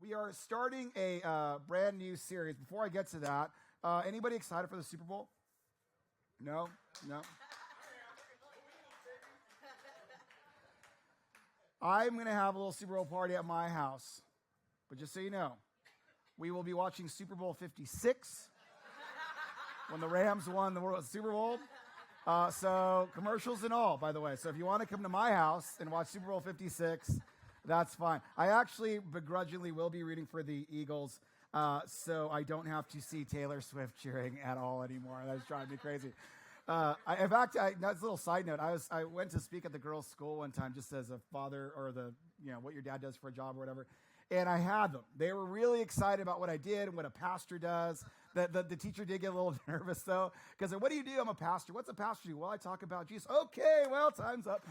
We are starting a brand new series. Before I get to that, anybody excited for the Super Bowl? No? I'm going to have a little Super Bowl party at my house. But just so you know, we will be watching Super Bowl 56 when the Rams won the Super Bowl. So commercials and all, by the way. So if you want to come to my house and watch Super Bowl 56, that's fine. I actually begrudgingly will be rooting for the Eagles, so I don't have to see Taylor Swift cheering at all anymore. That's driving me crazy. In fact, that's a little side note. I went to speak at the girls' school one time, just as a father, or what your dad does for a job or whatever. And I had them. They were really excited about what I did and what a pastor does. The teacher did get a little nervous though, because what do you do? I'm a pastor. What's a pastor do? Well, I talk about Jesus. Okay, well, time's up.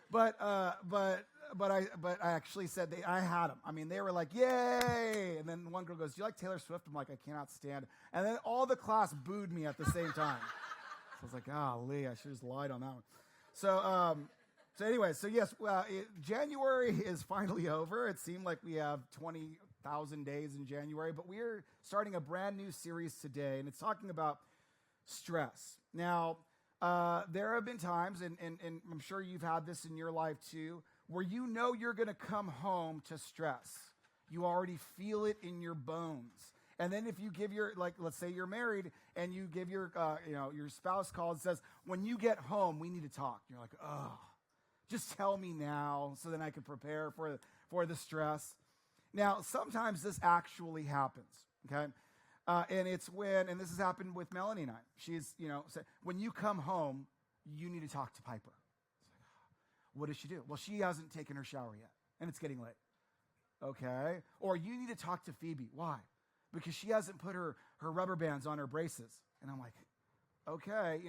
But I actually said I had them. I mean, they were like, yay! And then one girl goes, do you like Taylor Swift? I'm like, I cannot stand it. And then all the class booed me at the same time. So I was like, golly, I should have just lied on that one. So anyway, yes, January is finally over. It seemed like we have 20,000 days in January, but we're starting a brand new series today, and it's talking about stress. Now, there have been times, and I'm sure you've had this in your life too, where you know you're going to come home to stress. You already feel it in your bones. And then if you give let's say you're married, and you give your spouse call and says, when you get home, we need to talk. You're like, oh, just tell me now so then I can prepare for the stress. Now, sometimes this actually happens, okay? And it's and this has happened with Melanie and I. She's, said, when you come home, you need to talk to Piper. It's like, what does she do? Well, she hasn't taken her shower yet, and it's getting late. Okay. Or you need to talk to Phoebe. Why? Because she hasn't put her rubber bands on her braces. And I'm like, okay,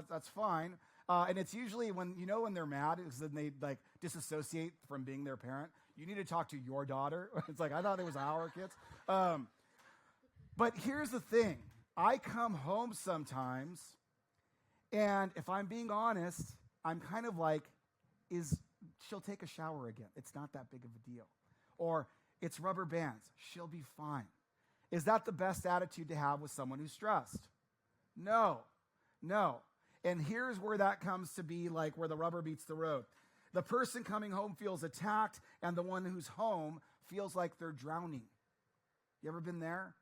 that's fine. And it's usually when they're mad, is then they disassociate from being their parent. You need to talk to your daughter. It's like, I thought it was our kids. But here's the thing. I come home sometimes, and if I'm being honest, I'm kind of like, she'll take a shower again. It's not that big of a deal. Or it's rubber bands. She'll be fine. Is that the best attitude to have with someone who's stressed? No. And here's where that comes to be like where the rubber meets the road. The person coming home feels attacked, and the one who's home feels like they're drowning. You ever been there?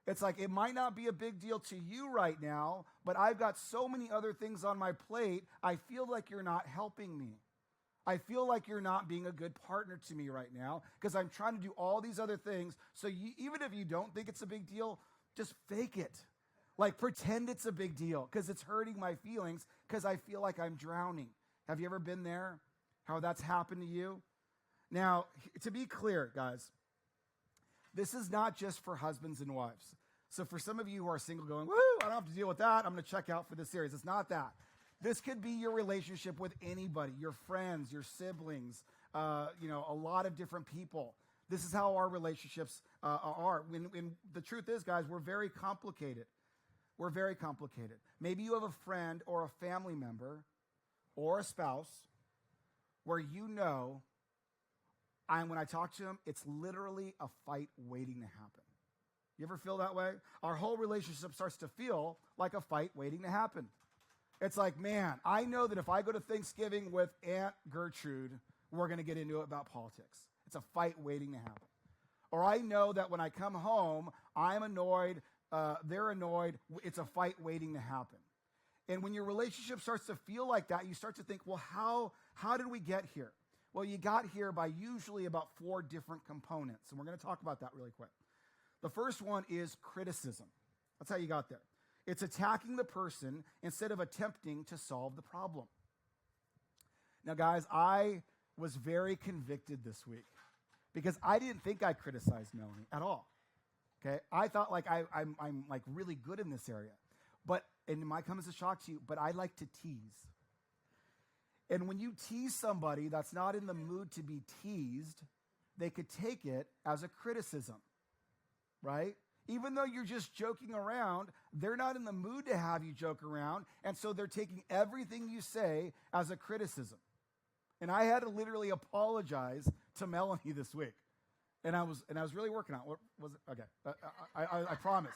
It's like, it might not be a big deal to you right now, but I've got so many other things on my plate, I feel like you're not helping me. I feel like you're not being a good partner to me right now because I'm trying to do all these other things. So even if you don't think it's a big deal, just fake it. Like, pretend it's a big deal because it's hurting my feelings because I feel like I'm drowning. Have you ever been there? How that's happened to you? Now, to be clear, guys, this is not just for husbands and wives. So for some of you who are single going, woo, I don't have to deal with that. I'm going to check out for this series. It's not that. This could be your relationship with anybody, your friends, your siblings, a lot of different people. This is how our relationships are. When the truth is, guys, we're very complicated. We're very complicated. Maybe you have a friend or a family member or a spouse where when I talk to them, it's literally a fight waiting to happen. You ever feel that way? Our whole relationship starts to feel like a fight waiting to happen. It's like, man, I know that if I go to Thanksgiving with Aunt Gertrude, we're going to get into it about politics. It's a fight waiting to happen. Or I know that when I come home, I'm annoyed, they're annoyed, it's a fight waiting to happen. And when your relationship starts to feel like that, you start to think, well, how did we get here? Well, you got here by usually about 4 different components, and we're going to talk about that really quick. The first one is criticism. That's how you got there. It's attacking the person instead of attempting to solve the problem. Now, guys, I was very convicted this week because I didn't think I criticized Melanie at all. Okay, I thought I'm like really good in this area, and it might come as a shock to you, but I like to tease. And when you tease somebody that's not in the mood to be teased, they could take it as a criticism, right? Even though you're just joking around, they're not in the mood to have you joke around, and so they're taking everything you say as a criticism. And I had to literally apologize to Melanie this week. And I was really working on it. What was it? Okay. I promise.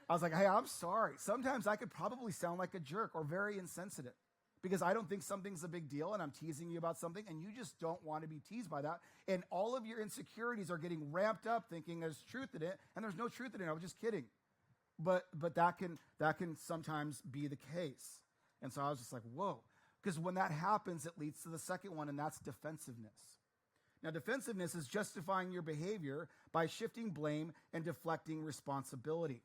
I was like, hey, I'm sorry. Sometimes I could probably sound like a jerk or very insensitive because I don't think something's a big deal and I'm teasing you about something and you just don't want to be teased by that. And all of your insecurities are getting ramped up thinking there's truth in it, and there's no truth in it. I was just kidding. But that can sometimes be the case. And so I was just like, whoa. Because when that happens, it leads to the second one, and that's defensiveness. Now, defensiveness is justifying your behavior by shifting blame and deflecting responsibility.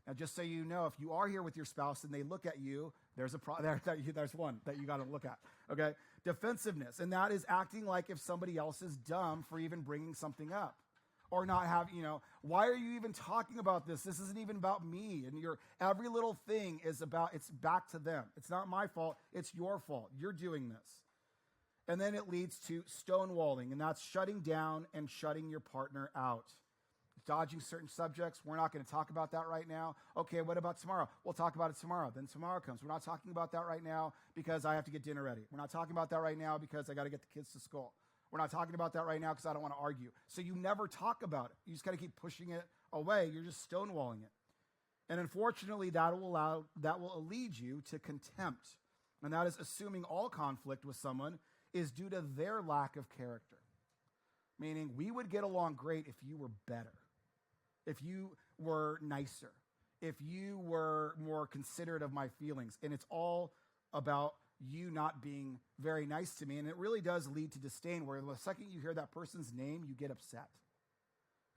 Now, just so you know, if you are here with your spouse and they look at you, there's one that you got to look at, okay? Defensiveness, and that is acting like if somebody else is dumb for even bringing something up or not having, why are you even talking about this? This isn't even about me, and every little thing it's back to them. It's not my fault. It's your fault. You're doing this. And then it leads to stonewalling, and that's shutting down and shutting your partner out. Dodging certain subjects. We're not going to talk about that right now. Okay, what about tomorrow? We'll talk about it tomorrow. Then tomorrow comes. We're not talking about that right now because I have to get dinner ready. We're not talking about that right now because I got to get the kids to school. We're not talking about that right now because I don't want to argue. So you never talk about it. You just got to keep pushing it away. You're just stonewalling it. And unfortunately, that will lead you to contempt. And that is assuming all conflict with someone is due to their lack of character. Meaning, we would get along great if you were better. If you were nicer, if you were more considerate of my feelings, and it's all about you not being very nice to me, and it really does lead to disdain, where the second you hear that person's name, you get upset.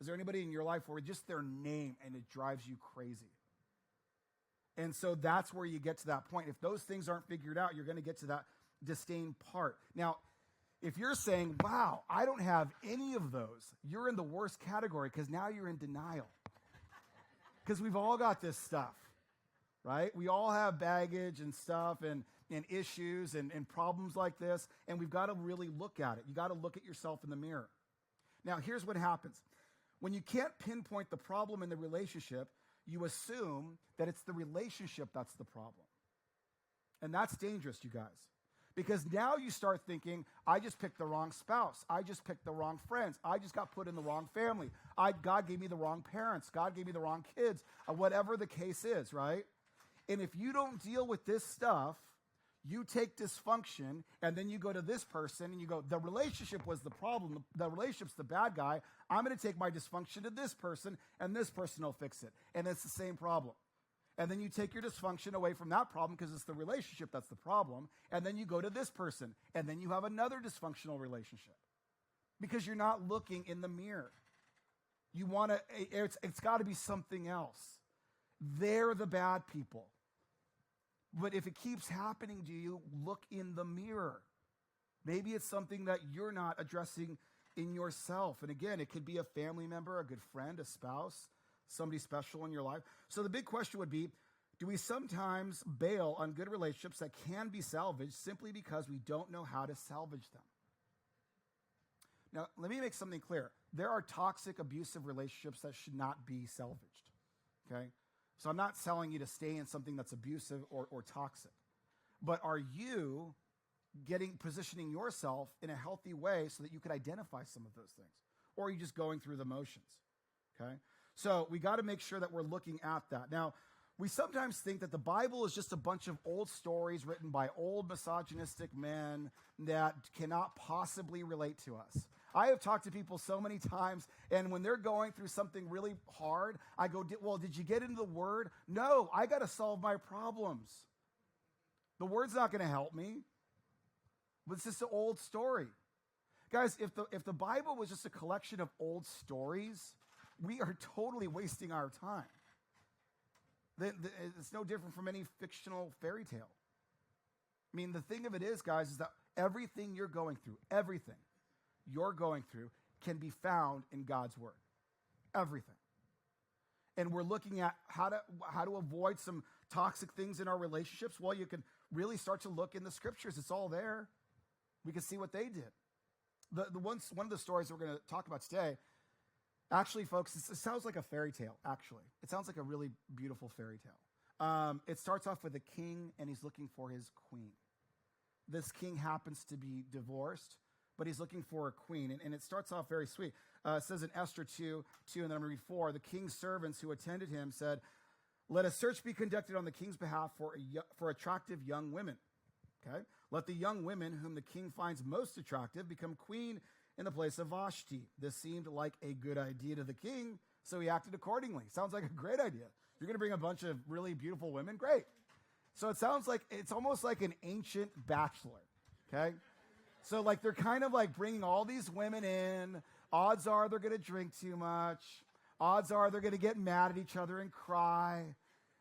Is there anybody in your life where just their name, and it drives you crazy? And so that's where you get to that point. If those things aren't figured out, you're going to get to that disdain part. Now, if you're saying, wow, I don't have any of those, you're in the worst category because now you're in denial. Because we've all got this stuff, right? We all have baggage and stuff and issues and problems like this, and we've got to really look at it. You got to look at yourself in the mirror. Now, here's what happens. When you can't pinpoint the problem in the relationship, you assume that it's the relationship that's the problem. And that's dangerous, you guys. Because now you start thinking, I just picked the wrong spouse. I just picked the wrong friends. I just got put in the wrong family. God gave me the wrong parents. God gave me the wrong kids. Whatever the case is, right? And if you don't deal with this stuff, you take dysfunction, and then you go to this person, and you go, the relationship was the problem. The relationship's the bad guy. I'm going to take my dysfunction to this person, and this person will fix it. And it's the same problem. And then you take your dysfunction away from that problem because it's the relationship that's the problem. And then you go to this person. And then you have another dysfunctional relationship because you're not looking in the mirror. You want to, it's got to be something else. They're the bad people. But if it keeps happening to you, look in the mirror. Maybe it's something that you're not addressing in yourself. And again, it could be a family member, a good friend, a spouse, somebody special in your life. So the big question would be, do we sometimes bail on good relationships that can be salvaged simply because we don't know how to salvage them? Now, let me make something clear. There are toxic, abusive relationships that should not be salvaged, okay? So I'm not telling you to stay in something that's abusive or toxic. But are you positioning yourself in a healthy way so that you could identify some of those things? Or are you just going through the motions, okay? So we got to make sure that we're looking at that. Now, we sometimes think that the Bible is just a bunch of old stories written by old misogynistic men that cannot possibly relate to us. I have talked to people so many times, and when they're going through something really hard, I go, well, did you get into the Word? No, I got to solve my problems. The Word's not going to help me. But it's just an old story. Guys, if the Bible was just a collection of old stories, we are totally wasting our time. It's no different from any fictional fairy tale. I mean, the thing of it is, guys, is that everything you're going through can be found in God's Word. Everything. And we're looking at how to avoid some toxic things in our relationships. Well, you can really start to look in the Scriptures. It's all there. We can see what they did. One of the stories we're going to talk about today, actually, folks, it sounds like a fairy tale, actually. It sounds like a really beautiful fairy tale. It starts off with a king, and he's looking for his queen. This king happens to be divorced, but he's looking for a queen. And it starts off very sweet. It says in Esther 2, and then I'm going to read 4, the king's servants who attended him said, let a search be conducted on the king's behalf for attractive young women. Okay? Let the young women whom the king finds most attractive become queen in the place of Vashti. This seemed like a good idea to the king, so he acted accordingly. Sounds like a great idea. You're going to bring a bunch of really beautiful women? Great. So it sounds like it's almost like an ancient bachelor. Okay? So like they're kind of like bringing all these women in. Odds are they're going to drink too much. Odds are they're going to get mad at each other and cry.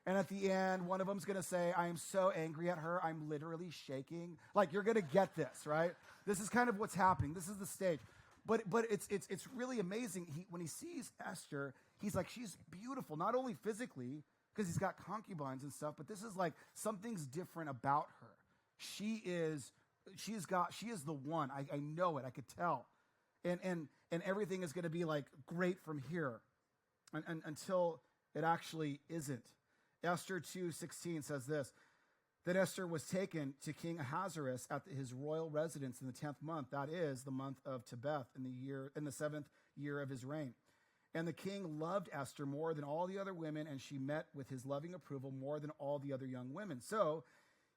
And at the end, one of them's going to say, I am so angry at her, I'm literally shaking. Like, you're going to get this, right? This is kind of what's happening. This is the stage. But it's really amazing. When he sees Esther, he's like, she's beautiful, not only physically, because he's got concubines and stuff, but this is like, something's different about her. She is the one. I know it. I could tell. And everything is going to be like great from here until it actually isn't. Esther 2:16 says this, that Esther was taken to King Ahasuerus at his royal residence in the 10th month, that is the month of Tebeth, in the 7th year of his reign. And the king loved Esther more than all the other women, and she met with his loving approval more than all the other young women. So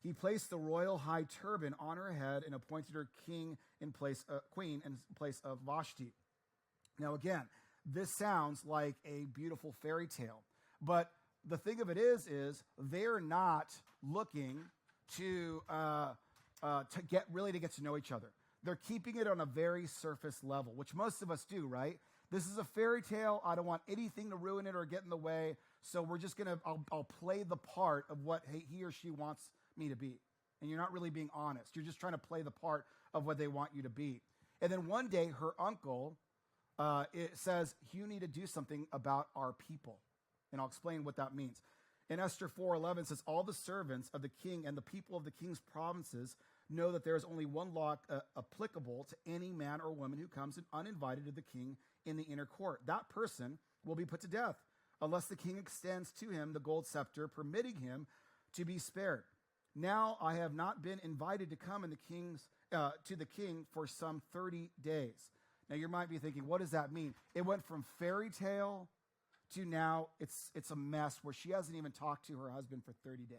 he placed the royal high turban on her head and appointed her queen in place of Vashti. Now again, this sounds like a beautiful fairy tale, but the thing of it is they're not looking to get to know each other. They're keeping it on a very surface level, which most of us do, right? This is a fairy tale. I don't want anything to ruin it or get in the way. So we're just I'll play the part of what he or she wants me to be. And you're not really being honest. You're just trying to play the part of what they want you to be. And then one day, her uncle, it says, you need to do something about our people. And I'll explain what that means. In Esther 4:11 says, all the servants of the king and the people of the king's provinces know that there is only one law applicable to any man or woman who comes uninvited to the king in the inner court. That person will be put to death unless the king extends to him the gold scepter, permitting him to be spared. Now I have not been invited to come to the king for some 30 days. Now you might be thinking, what does that mean? It went from fairy tale to now it's a mess where she hasn't even talked to her husband for 30 days.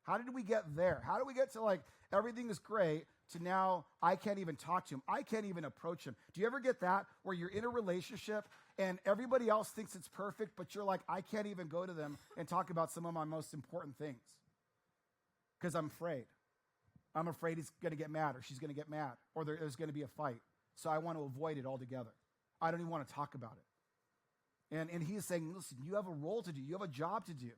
How did we get there? How do we get to like everything is great to now I can't even talk to him? I can't even approach him. Do you ever get that where you're in a relationship and everybody else thinks it's perfect, but you're like, I can't even go to them and talk about some of my most important things because I'm afraid. I'm afraid he's going to get mad or she's going to get mad or there's going to be a fight. So I want to avoid it altogether. I don't even want to talk about it. And he is saying, listen, you have a role to do. You have a job to do.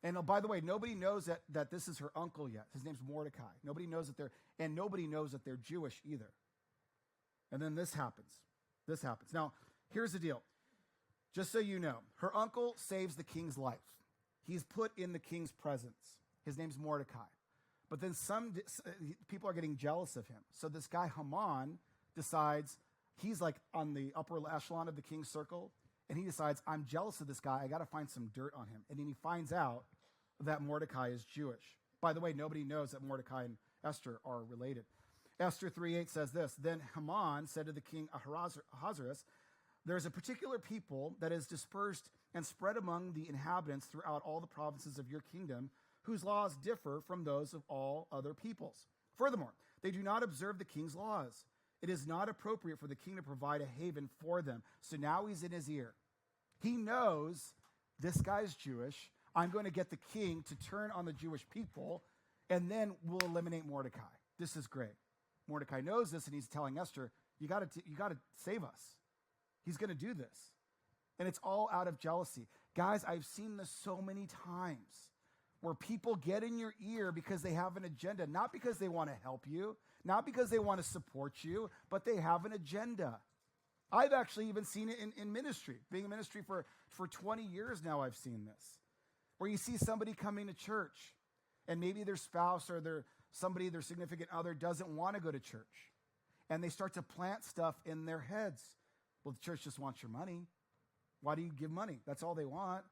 And by the way, nobody knows that this is her uncle yet. His name's Mordecai. Nobody knows nobody knows that they're Jewish either. And then this happens. Now, here's the deal. Just so you know, her uncle saves the king's life. He's put in the king's presence. His name's Mordecai. But then some people are getting jealous of him. So this guy Haman decides, he's like on the upper echelon of the king's circle. And he decides, I'm jealous of this guy. I got to find some dirt on him. And then he finds out that Mordecai is Jewish. By the way, nobody knows that Mordecai and Esther are related. Esther 3:8 says this, then Haman said to the king Ahasuerus, there is a particular people that is dispersed and spread among the inhabitants throughout all the provinces of your kingdom, whose laws differ from those of all other peoples. Furthermore, they do not observe the king's laws. It is not appropriate for the king to provide a haven for them. So now he's in his ear. He knows this guy's Jewish. I'm going to get the king to turn on the Jewish people, and then we'll eliminate Mordecai. This is great. Mordecai knows this, and he's telling Esther, you got to save us. He's going to do this. And it's all out of jealousy. Guys, I've seen this so many times where people get in your ear because they have an agenda, not because they want to help you, not because they want to support you, but they have an agenda. I've actually even seen it in ministry. Being in ministry for 20 years now, I've seen this. Where you see somebody coming to church, and maybe their spouse or their significant other doesn't want to go to church. And they start to plant stuff in their heads. Well, the church just wants your money. Why do you give money? That's all they want.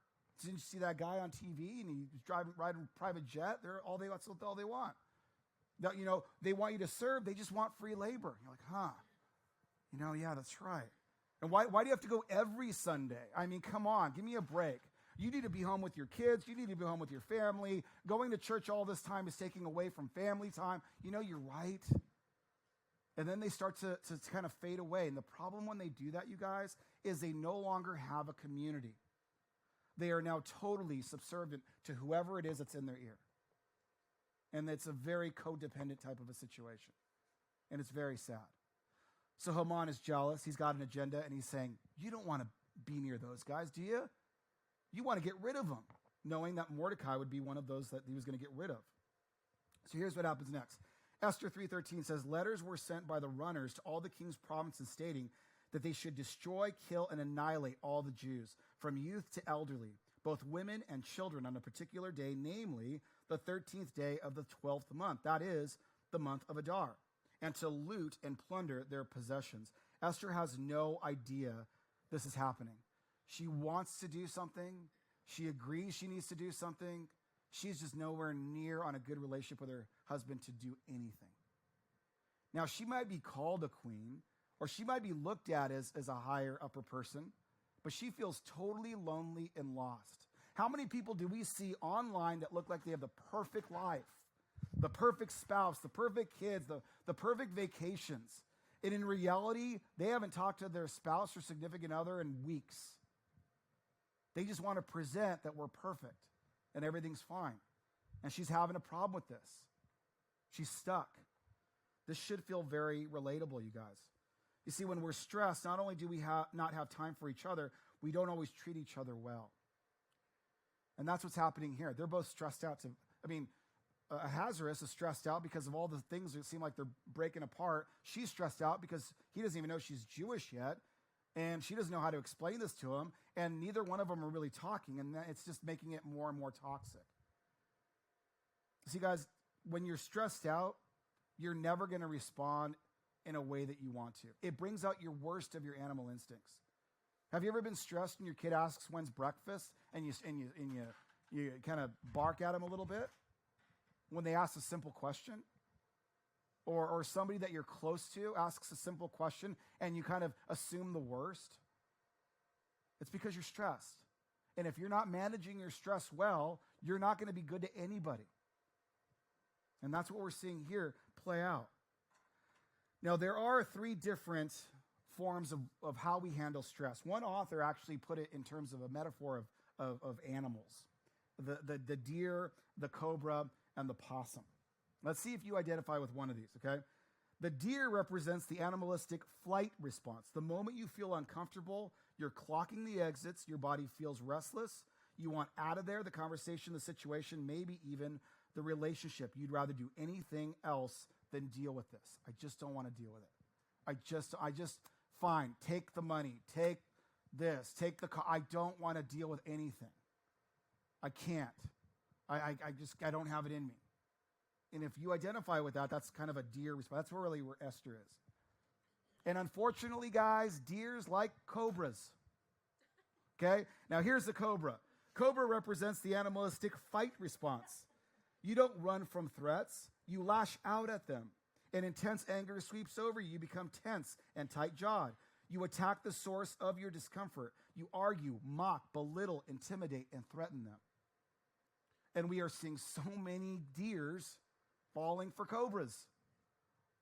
Didn't you see that guy on TV and he's riding a private jet? That's all they want. That, they want you to serve. They just want free labor. You're like, huh? Yeah, that's right. And why do you have to go every Sunday? I mean, come on, give me a break. You need to be home with your kids. You need to be home with your family. Going to church all this time is taking away from family time. You're right. And then they start to kind of fade away. And the problem when they do that, you guys, is they no longer have a community. They are now totally subservient to whoever it is that's in their ear. And it's a very codependent type of a situation. And it's very sad. So Haman is jealous. He's got an agenda, and he's saying, you don't want to be near those guys, do you? You want to get rid of them, knowing that Mordecai would be one of those that he was going to get rid of. So here's what happens next. Esther 3:13 says, letters were sent by the runners to all the king's provinces stating that they should destroy, kill, and annihilate all the Jews, from youth to elderly, both women and children, on a particular day, namely the 13th day of the 12th month. That is the month of Adar, and to loot and plunder their possessions. Esther has no idea this is happening. She wants to do something. She agrees she needs to do something. She's just nowhere near on a good relationship with her husband to do anything. Now, she might be called a queen, or she might be looked at as a higher upper person, but she feels totally lonely and lost. How many people do we see online that look like they have the perfect life, the perfect spouse, the perfect kids, the perfect vacations? And in reality, they haven't talked to their spouse or significant other in weeks. They just want to present that we're perfect and everything's fine. And she's having a problem with this. She's stuck. This should feel very relatable, you guys. You see, when we're stressed, not only do we not have time for each other, we don't always treat each other well. And that's what's happening here. They're both stressed out. Ahasuerus is stressed out because of all the things that seem like they're breaking apart. She's stressed out because he doesn't even know she's Jewish yet. And she doesn't know how to explain this to him, and neither one of them are really talking, and it's just making it more and more toxic. See, guys, when you're stressed out, you're never going to respond in a way that you want to. It brings out your worst of your animal instincts. Have you ever been stressed and your kid asks when's breakfast, and you kind of bark at them a little bit when they ask a simple question? Or somebody that you're close to asks a simple question and you kind of assume the worst? It's because you're stressed. And if you're not managing your stress well, you're not going to be good to anybody. And that's what we're seeing here play out. Now, there are 3 different forms of how we handle stress. One author actually put it in terms of a metaphor of animals. The deer, the cobra, and the possum. Let's see if you identify with one of these, okay? The deer represents the animalistic flight response. The moment you feel uncomfortable, you're clocking the exits, your body feels restless, you want out of there, the conversation, the situation, maybe even the relationship. You'd rather do anything else than deal with this. I just don't want to deal with it. I just, fine, take the money, take this, take the car. I don't want to deal with anything. I can't. I don't have it in me. And if you identify with that, that's kind of a deer response. That's really where Esther is. And unfortunately, guys, deers like cobras. Okay? Now, here's the cobra. Cobra represents the animalistic fight response. You don't run from threats. You lash out at them. And intense anger sweeps over you. You become tense and tight-jawed. You attack the source of your discomfort. You argue, mock, belittle, intimidate, and threaten them. And we are seeing so many deers falling for cobras,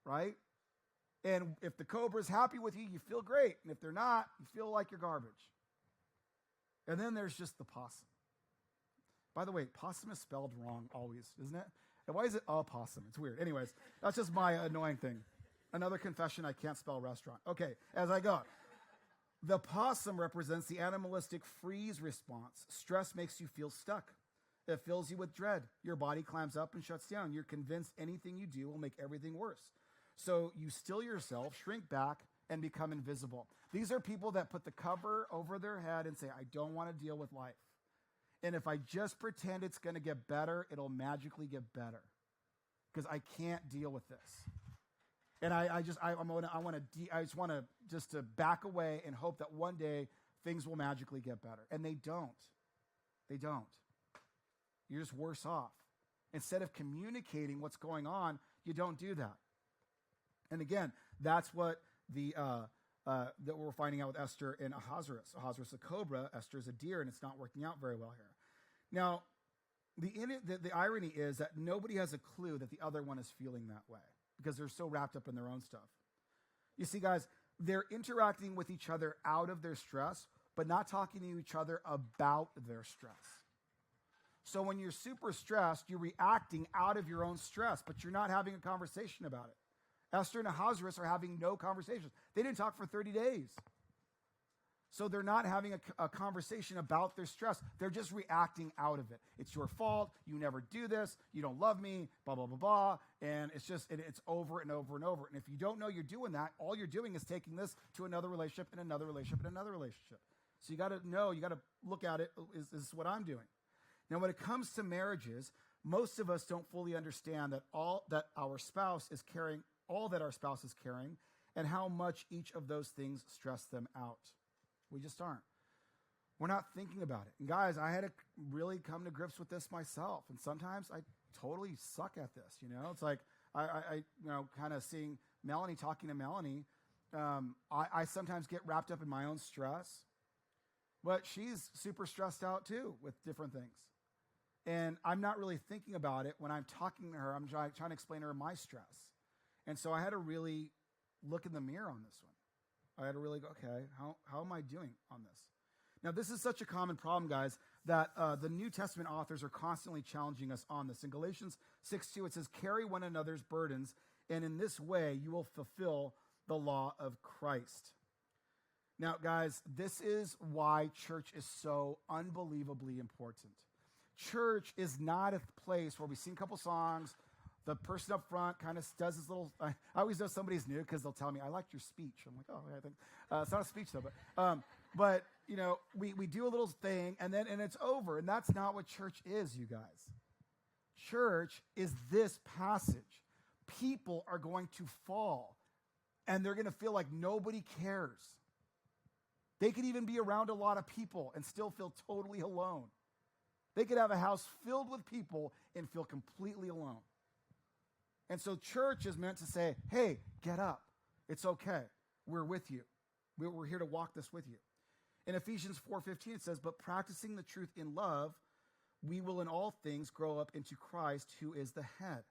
right? And if the cobra's happy with you, you feel great. And if they're not, you feel like you're garbage. And then there's just the possum. By the way, possum is spelled wrong always, isn't it? And why is it a possum? It's weird. Anyways, that's just my annoying thing. Another confession, I can't spell restaurant. Okay, as I go. The possum represents the animalistic freeze response. Stress makes you feel stuck. It fills you with dread. Your body climbs up and shuts down. You're convinced anything you do will make everything worse. So you still yourself, shrink back, and become invisible. These are people that put the cover over their head and say, I don't want to deal with life. And if I just pretend it's going to get better, it'll magically get better. Because I can't deal with this. And I just want to back away and hope that one day things will magically get better. And they don't. They don't. You're just worse off. Instead of communicating what's going on, You don't do that. And again, that's what that we're finding out with Esther and Ahasuerus. Ahasuerus is a cobra, Esther is a deer, and it's not working out very well here. Now, the irony is that nobody has a clue that the other one is feeling that way because they're so wrapped up in their own stuff. You see, guys, they're interacting with each other out of their stress, but not talking to each other about their stress. So when you're super stressed, you're reacting out of your own stress, but you're not having a conversation about it. Esther and Ahasuerus are having no conversations. They didn't talk for 30 days. So they're not having a conversation about their stress. They're just reacting out of it. It's your fault. You never do this. You don't love me, blah, blah, blah, blah. And it's over and over and over. And if you don't know you're doing that, all you're doing is taking this to another relationship and another relationship and another relationship. So you got to know, you got to look at it. Is this what I'm doing? Now, when it comes to marriages, most of us don't fully understand that all that our spouse is carrying, and how much each of those things stress them out. We just aren't. We're not thinking about it. And guys, I had to really come to grips with this myself. And sometimes I totally suck at this. It's like I kind of seeing Melanie talking to Melanie. I sometimes get wrapped up in my own stress, but she's super stressed out too with different things. And I'm not really thinking about it when I'm talking to her. I'm trying to explain to her my stress. And so I had to really look in the mirror on this one. I had to really go, okay, how am I doing on this? Now, this is such a common problem, guys, that the New Testament authors are constantly challenging us on this. In Galatians 6:2, it says, carry one another's burdens, and in this way you will fulfill the law of Christ. Now, guys, this is why church is so unbelievably important. Church is not a place where we sing a couple songs. The person up front kind of does this little, I always know somebody's new because they'll tell me, I liked your speech. I'm like, oh, I think, it's not a speech though, but we do a little thing and it's over. And that's not what church is, you guys. Church is this passage. People are going to fall and they're going to feel like nobody cares. They could even be around a lot of people and still feel totally alone. They could have a house filled with people and feel completely alone. And so church is meant to say, hey, get up. It's okay. We're with you. We're here to walk this with you. In Ephesians 4:15, it says, but practicing the truth in love, we will in all things grow up into Christ, who is the head.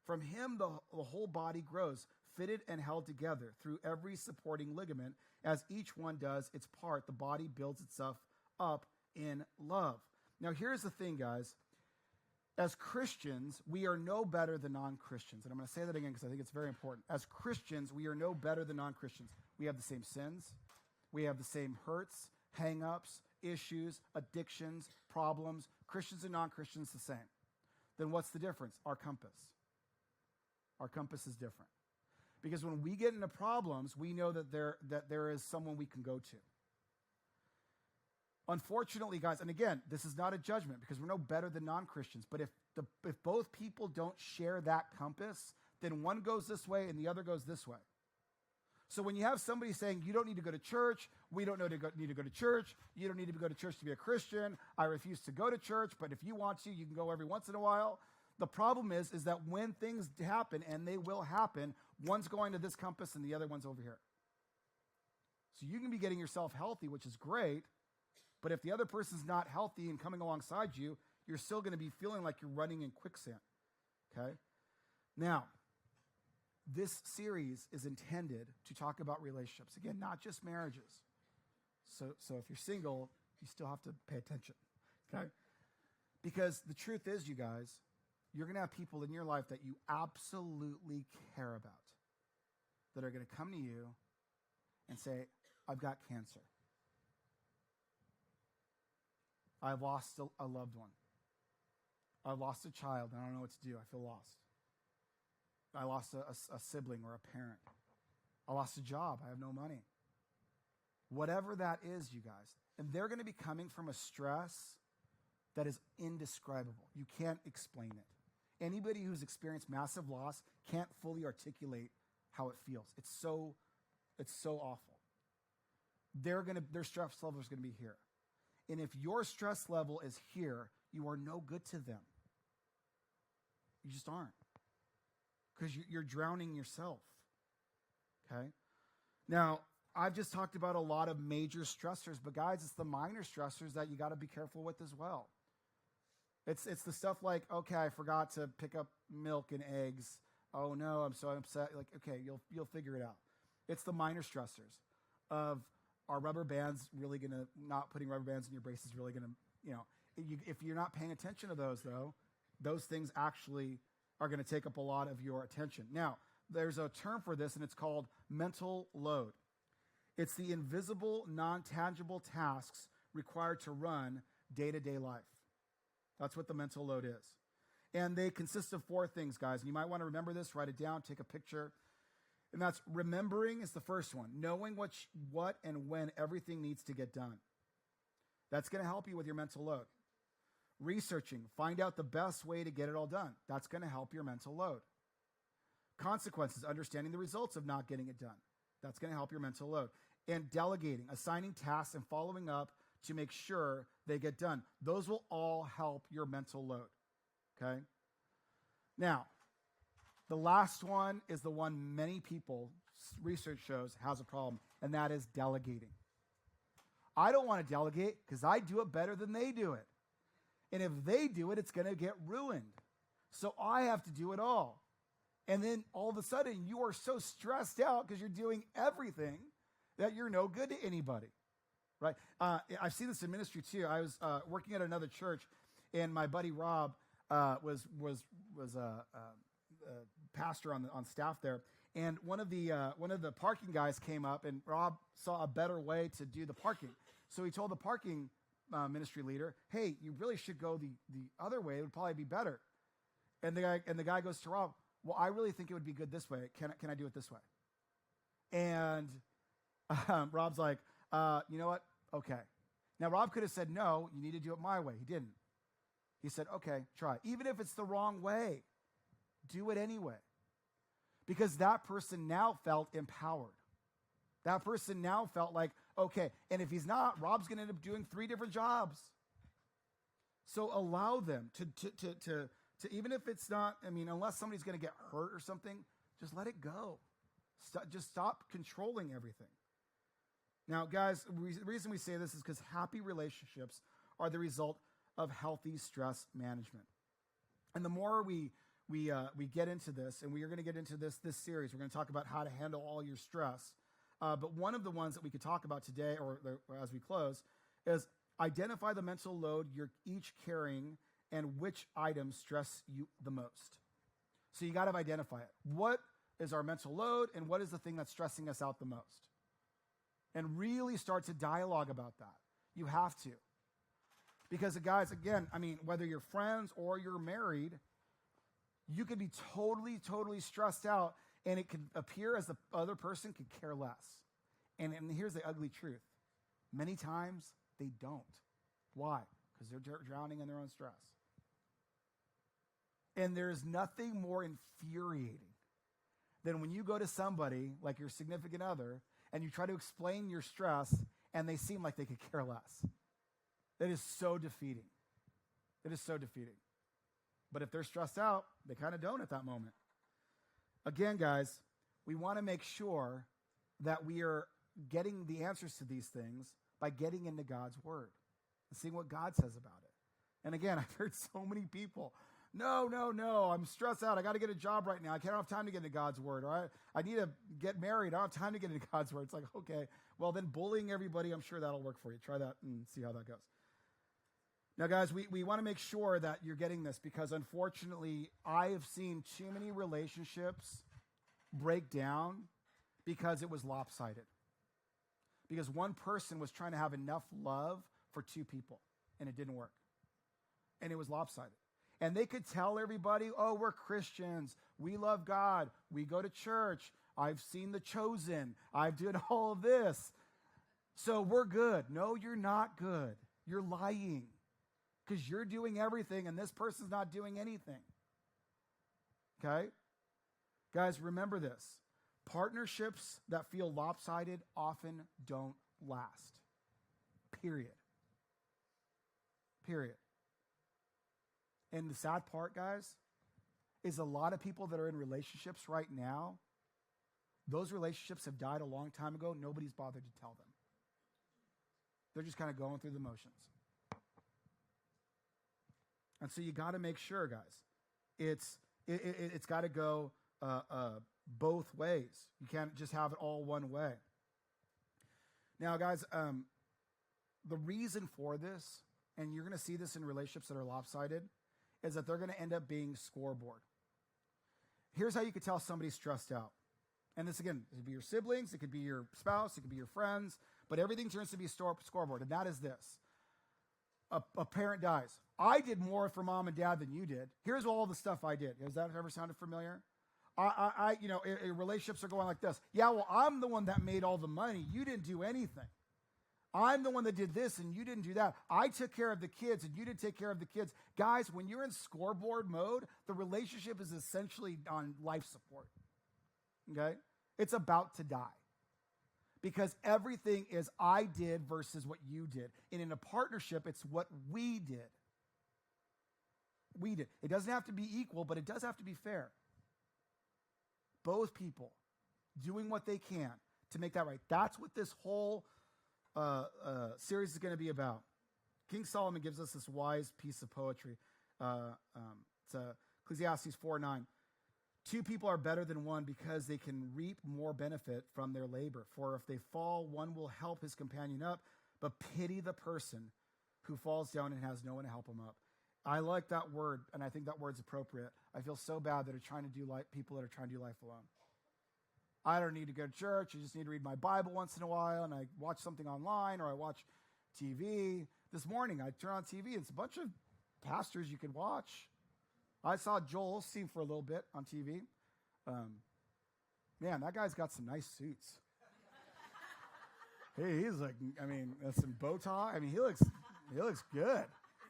From him, the whole body grows, fitted and held together through every supporting ligament. As each one does its part, the body builds itself up in love. Now, here's the thing, guys. As Christians, we are no better than non-Christians. And I'm going to say that again because I think it's very important. As Christians, we are no better than non-Christians. We have the same sins. We have the same hurts, hang-ups, issues, addictions, problems. Christians and non-Christians the same. Then what's the difference? Our compass. Our compass is different. Because when we get into problems, we know that there is someone we can go to. Unfortunately, guys, and again, this is not a judgment because we're no better than non-Christians, but if both people don't share that compass, then one goes this way and the other goes this way. So when you have somebody saying, you don't need to go to church, we don't need to go to church, you don't need to go to church to be a Christian, I refuse to go to church, but if you want to, you can go every once in a while. The problem is that when things happen, and they will happen, one's going to this compass and the other one's over here. So you can be getting yourself healthy, which is great, but if the other person's not healthy and coming alongside you, you're still going to be feeling like you're running in quicksand, okay? Now, this series is intended to talk about relationships. Again, not just marriages. So if you're single, you still have to pay attention, okay? Because the truth is, you guys, you're going to have people in your life that you absolutely care about that are going to come to you and say, I've got cancer. I've lost a loved one. I lost a child. I don't know what to do. I feel lost. I lost a sibling or a parent. I lost a job. I have no money. Whatever that is, you guys. And they're going to be coming from a stress that is indescribable. You can't explain it. Anybody who's experienced massive loss can't fully articulate how it feels. It's so awful. Their stress level is going to be here. And if your stress level is here, you are no good to them. You just aren't. because you're drowning yourself. Okay? Now, I've just talked about a lot of major stressors, but guys, it's the minor stressors that you got to be careful with as well. It's the stuff like, okay, I forgot to pick up milk and eggs. Oh no, I'm so upset. Like, okay, you'll figure it out. It's the minor stressors of, are rubber bands really going to, not putting rubber bands in your braces really going to, if you're not paying attention to those though, those things actually are going to take up a lot of your attention. Now, there's a term for this, and it's called mental load. It's the invisible, non-tangible tasks required to run day-to-day life. That's what the mental load is. And they consist of 4 things, guys. And you might want to remember this, write it down, take a picture. And that's remembering is the first one. Knowing what and when everything needs to get done. That's going to help you with your mental load. Researching, find out the best way to get it all done. That's going to help your mental load. Consequences, understanding the results of not getting it done. That's going to help your mental load. And delegating, assigning tasks and following up to make sure they get done. Those will all help your mental load. Okay? Now, the last one is the one many people, research shows, has a problem, and that is delegating. I don't want to delegate because I do it better than they do it. And if they do it, it's going to get ruined. So I have to do it all. And then all of a sudden, you are so stressed out because you're doing everything that you're no good to anybody, right? I've seen this in ministry too. I was working at another church, and my buddy Rob was a pastor on staff there. And one of the parking guys came up, and Rob saw a better way to do the parking. So he told the parking ministry leader, "Hey, you really should go the other way. It would probably be better." And the guy goes to Rob, "Well, I really think it would be good this way. Can I do it this way?" And Rob's like, "You know what? Okay." Now, Rob could have said, "No, you need to do it my way." He didn't. He said, "Okay, try. Even if it's the wrong way, do it anyway." Because that person now felt empowered. That person now felt like, okay, and if he's not, Rob's going to end up doing 3 different jobs. So allow them to even if it's not, unless somebody's going to get hurt or something, just let it go. Just stop controlling everything. Now, guys, the reason we say this is because happy relationships are the result of healthy stress management. And the more we get into this, and we are going to get into this series, we're going to talk about how to handle all your stress. But one of the ones that we could talk about today, or as we close, is identify the mental load you're each carrying and which items stress you the most. So you got to identify it. What is our mental load, and what is the thing that's stressing us out the most? And really start to dialogue about that. You have to. Because, guys, again, whether you're friends or you're married, you could be totally, totally stressed out, and it could appear as the other person could care less. And here's the ugly truth. Many times, they don't. Why? Because they're drowning in their own stress. And there's nothing more infuriating than when you go to somebody, like your significant other, and you try to explain your stress, and they seem like they could care less. That is so defeating. It is so defeating. But if they're stressed out, they kind of don't at that moment. Again, guys, we want to make sure that we are getting the answers to these things by getting into God's word and seeing what God says about it. And again, I've heard so many people, no, I'm stressed out. I got to get a job right now. I can't have time to get into God's word. Or I need to get married. I don't have time to get into God's word. It's like, okay, well then bullying everybody, I'm sure that'll work for you. Try that and see how that goes. Now, guys, we want to make sure that you're getting this because, unfortunately, I have seen too many relationships break down because it was lopsided. Because one person was trying to have enough love for 2 people, and it didn't work. And it was lopsided. And they could tell everybody, oh, we're Christians. We love God. We go to church. I've seen The Chosen. I've done all of this. So we're good. No, you're not good. You're lying. Because you're doing everything and this person's not doing anything. Okay? Guys, remember this. Partnerships that feel lopsided often don't last. Period. And the sad part, guys, is a lot of people that are in relationships right now, those relationships have died a long time ago. Nobody's bothered to tell them. They're just kind of going through the motions. And so you got to make sure, guys, it's got to go both ways. You can't just have it all one way. Now, guys, the reason for this, and you're going to see this in relationships that are lopsided, is that they're going to end up being scoreboard. Here's how you could tell somebody's stressed out. And this, again, it could be your siblings, it could be your spouse, it could be your friends, but everything turns to be a scoreboard, and that is this. A parent dies. I did more for mom and dad than you did. Here's all the stuff I did. Has that ever sounded familiar? Relationships are going like this. Yeah, well, I'm the one that made all the money. You didn't do anything. I'm the one that did this and you didn't do that. I took care of the kids and you didn't take care of the kids. Guys, when you're in scoreboard mode, the relationship is essentially on life support. Okay? It's about to die. Because everything is I did versus what you did. And in a partnership, it's what we did. We did. It doesn't have to be equal, but it does have to be fair. Both people doing what they can to make that right. That's what this whole series is going to be about. King Solomon gives us this wise piece of poetry. It's Ecclesiastes 4:9. 2 people are better than one because they can reap more benefit from their labor. For if they fall, one will help his companion up, but pity the person who falls down and has no one to help him up. I like that word, and I think that word's appropriate. I feel so bad that are trying to do people that are trying to do life alone. I don't need to go to church. I just need to read my Bible once in a while, and I watch something online, or I watch TV. This morning, I turn on TV. It's a bunch of pastors you can watch. I saw Joel Osteen for a little bit on TV. Man, that guy's got some nice suits. Hey, he's like, that's some bow tie. He looks good.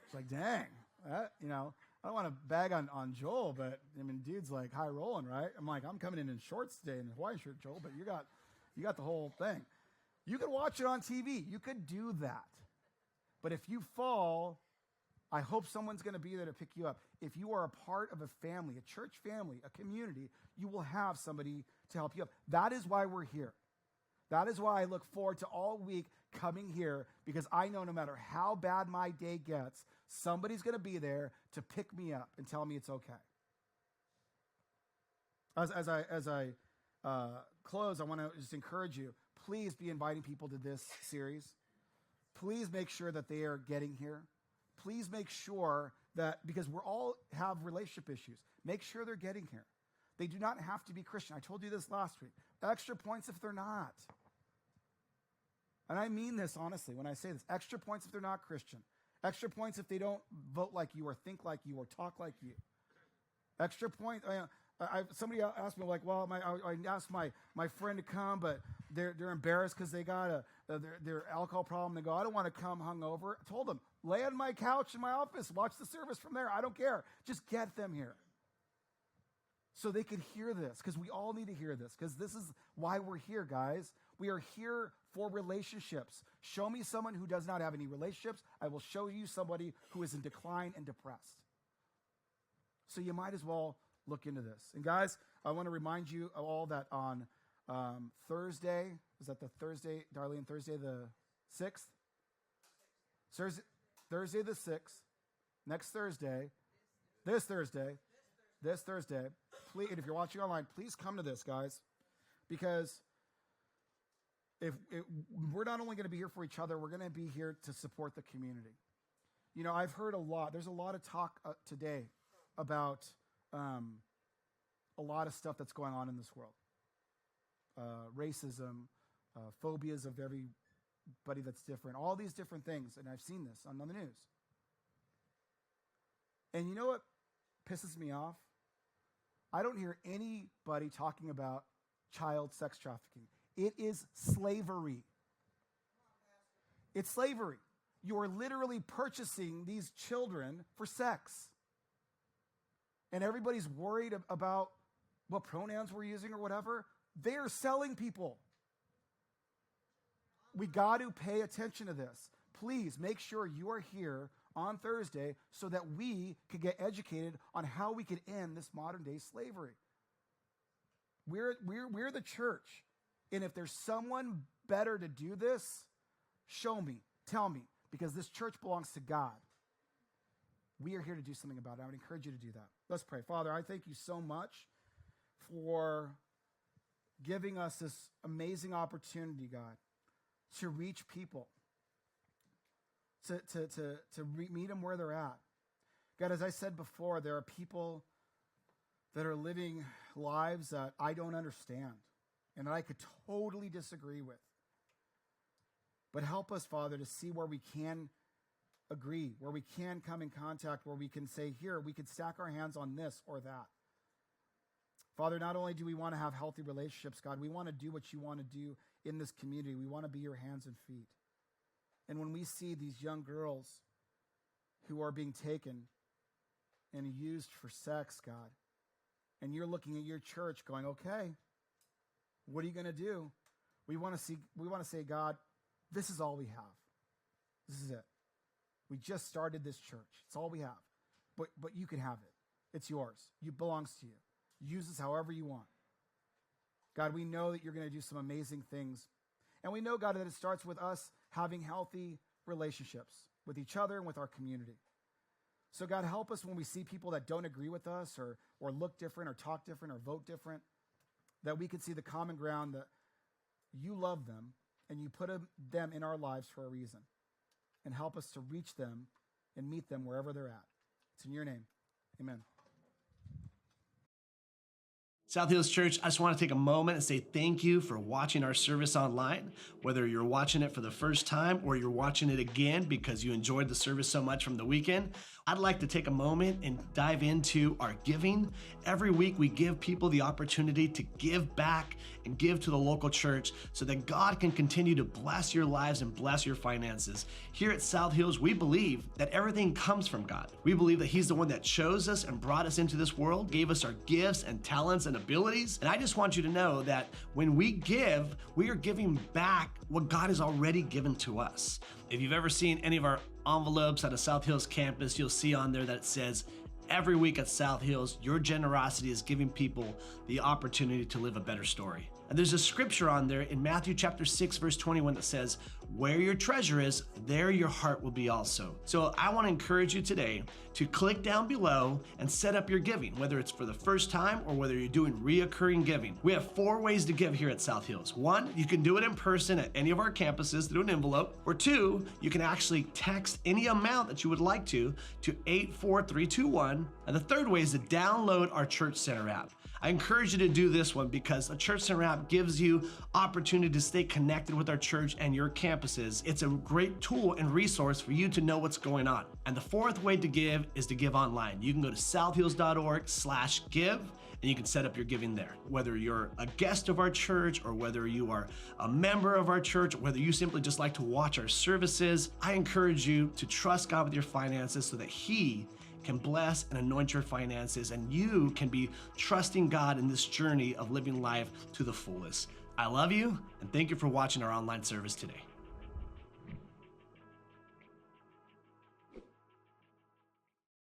It's like, dang, I don't want to bag on Joel, but dude's like high rolling, right? I'm like, I'm coming in shorts today in a Hawaiian shirt, Joel, but you got the whole thing. You could watch it on TV. You could do that. But if you fall, I hope someone's going to be there to pick you up. If you are a part of a family, a church family, a community, you will have somebody to help you up. That is why we're here. That is why I look forward to all week coming here, because I know no matter how bad my day gets, somebody's going to be there to pick me up and tell me it's okay. As I close, I want to just encourage you. Please be inviting people to this series. Please make sure that they are getting here. Please make sure that, because we're all have relationship issues, make sure they're getting here. They do not have to be Christian. I told you this last week. Extra points if they're not. And I mean this honestly when I say this. Extra points if they're not Christian. Extra points if they don't vote like you or think like you or talk like you. Extra points. Somebody asked me, like, well, I asked my friend to come, but they're embarrassed because they got their alcohol problem. They go, I don't want to come hungover. I told them, lay on my couch in my office, watch the service from there. I don't care. Just get them here so they can hear this, because we all need to hear this, because this is why we're here, guys. We are here for relationships. Show me someone who does not have any relationships. I will show you somebody who is in decline and depressed. So you might as well look into this. And guys, I want to remind you of all that on Thursday. Is that the Thursday, Darlene, Thursday the 6th? Thursday the 6th. Next Thursday. This Thursday. Please, and if you're watching online, please come to this, guys. Because if we're not only going to be here for each other, we're going to be here to support the community. I've heard a lot. There's a lot of talk today about a lot of stuff that's going on in this world. Racism, phobias of everybody that's different, all these different things. And I've seen this on the news. And you know what pisses me off? I don't hear anybody talking about child sex trafficking. It is slavery. It's slavery. You are literally purchasing these children for sex. And everybody's worried about what pronouns we're using or whatever. They are selling people. We got to pay attention to this. Please make sure you are here on Thursday so that we could get educated on how we could end this modern day slavery. We're the church. And if there's someone better to do this, show me, tell me, because this church belongs to God. We are here to do something about it. I would encourage you to do that. Let's pray. Father, I thank you so much for giving us this amazing opportunity, God, to reach people, to meet them where they're at. God, as I said before, there are people that are living lives that I don't understand and that I could totally disagree with. But help us, Father, to see where we can agree, where we can come in contact, where we can say, here, we can stack our hands on this or that. Father, not only do we want to have healthy relationships, God, we want to do what you want to do in this community. We want to be your hands and feet. And when we see these young girls who are being taken and used for sex, God, and you're looking at your church going, okay, what are you going to do? We want to say, God, this is all we have. This is it. We just started this church. It's all we have. But you can have it. It's yours. It belongs to you. Use this however you want. God, we know that you're going to do some amazing things. And we know, God, that it starts with us having healthy relationships with each other and with our community. So, God, help us when we see people that don't agree with us or look different or talk different or vote different, that we can see the common ground that you love them and you put them in our lives for a reason. And help us to reach them and meet them wherever they're at. It's in your name. Amen. South Hills Church, I just want to take a moment and say thank you for watching our service online. Whether you're watching it for the first time or you're watching it again because you enjoyed the service so much from the weekend, I'd like to take a moment and dive into our giving. Every week we give people the opportunity to give back and give to the local church so that God can continue to bless your lives and bless your finances. Here at South Hills, we believe that everything comes from God. We believe that He's the one that chose us and brought us into this world, gave us our gifts and talents and abilities. And I just want you to know that when we give, we are giving back what God has already given to us. If you've ever seen any of our envelopes at a South Hills campus, you'll see on there that it says, every week at South Hills, your generosity is giving people the opportunity to live a better story. And there's a scripture on there in Matthew chapter 6, verse 21 that says, where your treasure is, there your heart will be also. So I want to encourage you today to click down below and set up your giving, whether it's for the first time or whether you're doing reoccurring giving. We have 4 ways to give here at South Hills. 1, you can do it in person at any of our campuses through an envelope. Or 2, you can actually text any amount that you would like to 84321. And the 3rd way is to download our Church Center app. I encourage you to do this one because a Church Center app gives you opportunity to stay connected with our church and your campuses. It's a great tool and resource for you to know what's going on. And the 4th way to give is to give online. You can go to southhills.org/give and you can set up your giving there. Whether you're a guest of our church or whether you are a member of our church, or whether you simply just like to watch our services, I encourage you to trust God with your finances so that He can bless and anoint your finances and you can be trusting God in this journey of living life to the fullest. I love you and thank you for watching our online service today.